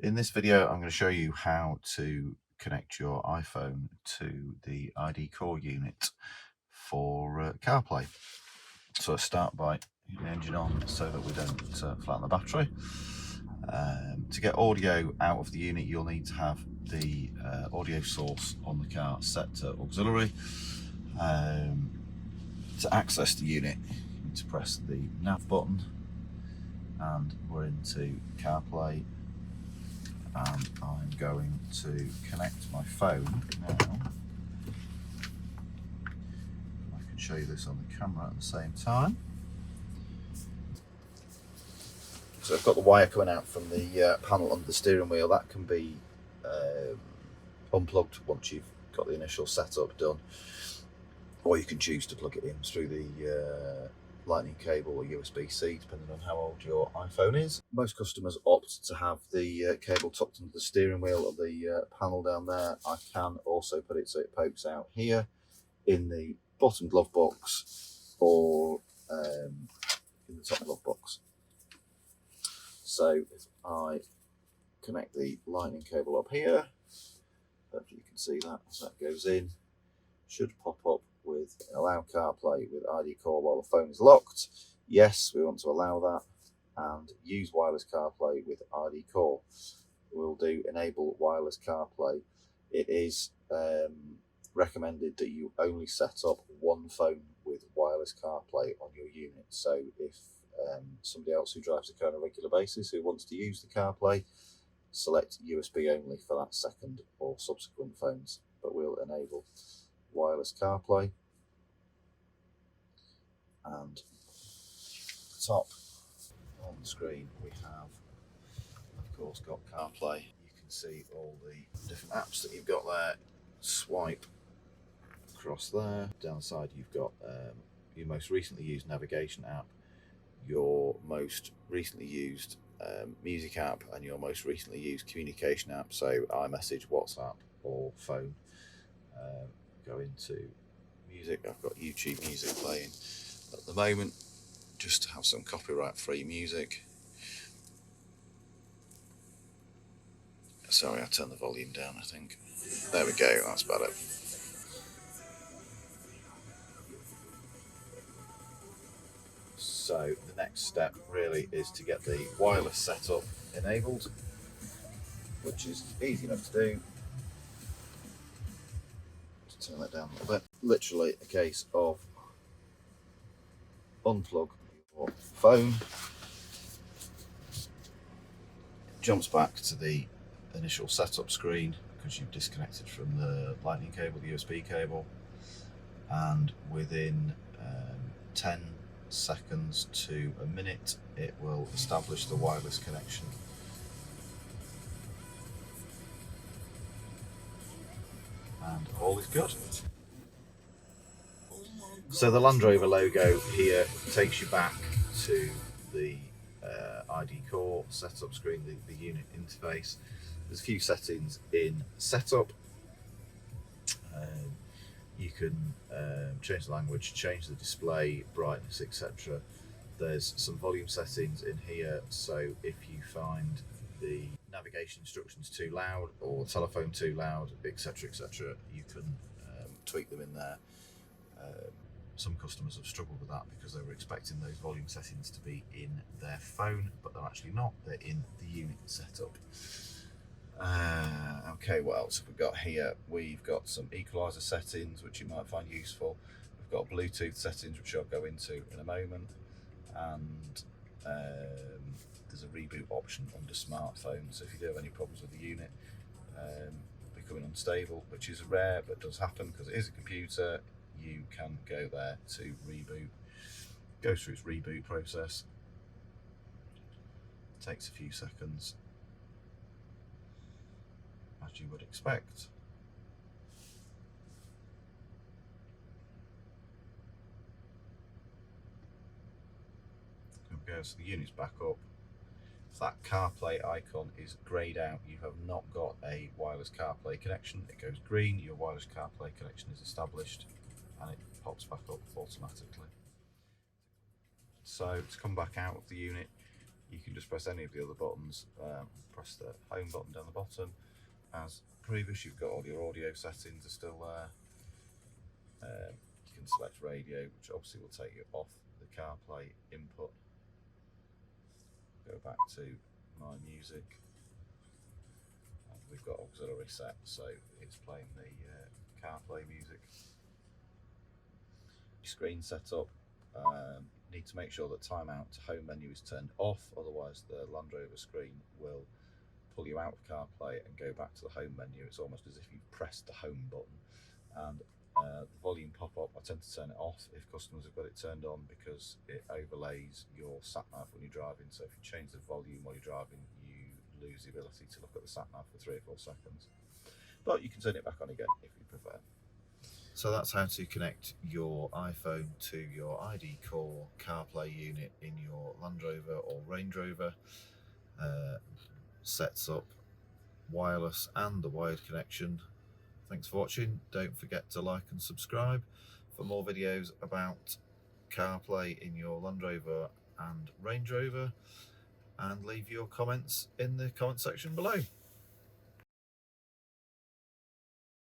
In this video, I'm going to show you how to connect your iPhone to the IDCore unit for CarPlay. So let's start by getting the engine on so that we don't flatten the battery. To get audio out of the unit, you'll need to have the audio source on the car set to auxiliary. To access the unit, you need to press the nav button, and we're into CarPlay. And I'm going to connect my phone now. I can show you this on the camera at the same time. So I've got the wire coming out from the panel under the steering wheel. That can be unplugged once you've got the initial setup done, or you can choose to plug it in through the lightning cable or USB-C, depending on how old your iPhone is. Most customers opt to have the cable tucked into the steering wheel of the panel down there. I can also put it so it pokes out here in the bottom glove box or in the top glove box. So if I connect the lightning cable up here, hopefully you can see that as that goes in, should pop up with allow CarPlay with IDCore while the phone is locked. Yes, we want to allow that, and use wireless CarPlay with IDCore. We'll do enable wireless CarPlay. It is recommended that you only set up one phone with wireless CarPlay on your unit. So if somebody else who drives the car on a regular basis who wants to use the CarPlay, select USB only for that second or subsequent phones, but we'll enable wireless CarPlay. And at the top on the screen we have, of course, got CarPlay. You can see all the different apps that you've got there. Swipe across there. Down the side you've got your most recently used navigation app, your most recently used music app, and your most recently used communication app, so iMessage, WhatsApp or phone. Go into music. I've got YouTube music playing at the moment just to have some copyright free music. Sorry, I turned the volume down, I think. There we go, that's better. So the next step really is to get the wireless setup enabled, which is easy enough to do. Just turn that down a little bit. Literally a case of unplug your phone, it jumps back to the initial setup screen because you've disconnected from the lightning cable, the USB cable, and within 10 seconds to a minute it will establish the wireless connection. And all is good. So the Land Rover logo here takes you back to the IDCore setup screen, the unit interface. There's a few settings in setup. You can change the language, change the display, brightness, etc. There's some volume settings in here, so if you find the navigation instructions too loud or the telephone too loud, etc., etc., you can tweak them in there. Some customers have struggled with that because they were expecting those volume settings to be in their phone, but they're actually not, they're in the unit setup. Okay, what else have we got here? We've got some equalizer settings which you might find useful. We've got Bluetooth settings which I'll go into in a moment, and there's a reboot option under smartphone, so if you do have any problems with the unit becoming unstable, which is rare but does happen because it is a computer, you can go there to reboot. Goes through its reboot process, takes a few seconds, as you would expect. There we go, so the unit's back up. If that CarPlay icon is greyed out, you have not got a wireless CarPlay connection. It goes green, your wireless CarPlay connection is established, and it pops back up automatically. So to come back out of the unit, you can just press any of the other buttons. Press the home button down the bottom. As previous, you've got all your audio settings are still there. You can select radio, which obviously will take you off the CarPlay input. Go back to My Music. And we've got auxiliary set, so it's playing the CarPlay music. Screen setup. Need to make sure that timeout to home menu is turned off, otherwise the Land Rover screen will pull you out of CarPlay and go back to the home menu. It's almost as if you've pressed the home button. And the volume pop-up, I tend to turn it off if customers have got it turned on, because it overlays your sat-nav when you're driving. So if you change the volume while you're driving, you lose the ability to look at the sat-nav for 3 or 4 seconds. But you can turn it back on again if you prefer. So that's how to connect your iPhone to your IDCore CarPlay unit in your Land Rover or Range Rover. Sets up wireless and the wired connection. Thanks for watching. Don't forget to like and subscribe for more videos about CarPlay in your Land Rover and Range Rover, and leave your comments in the comment section below.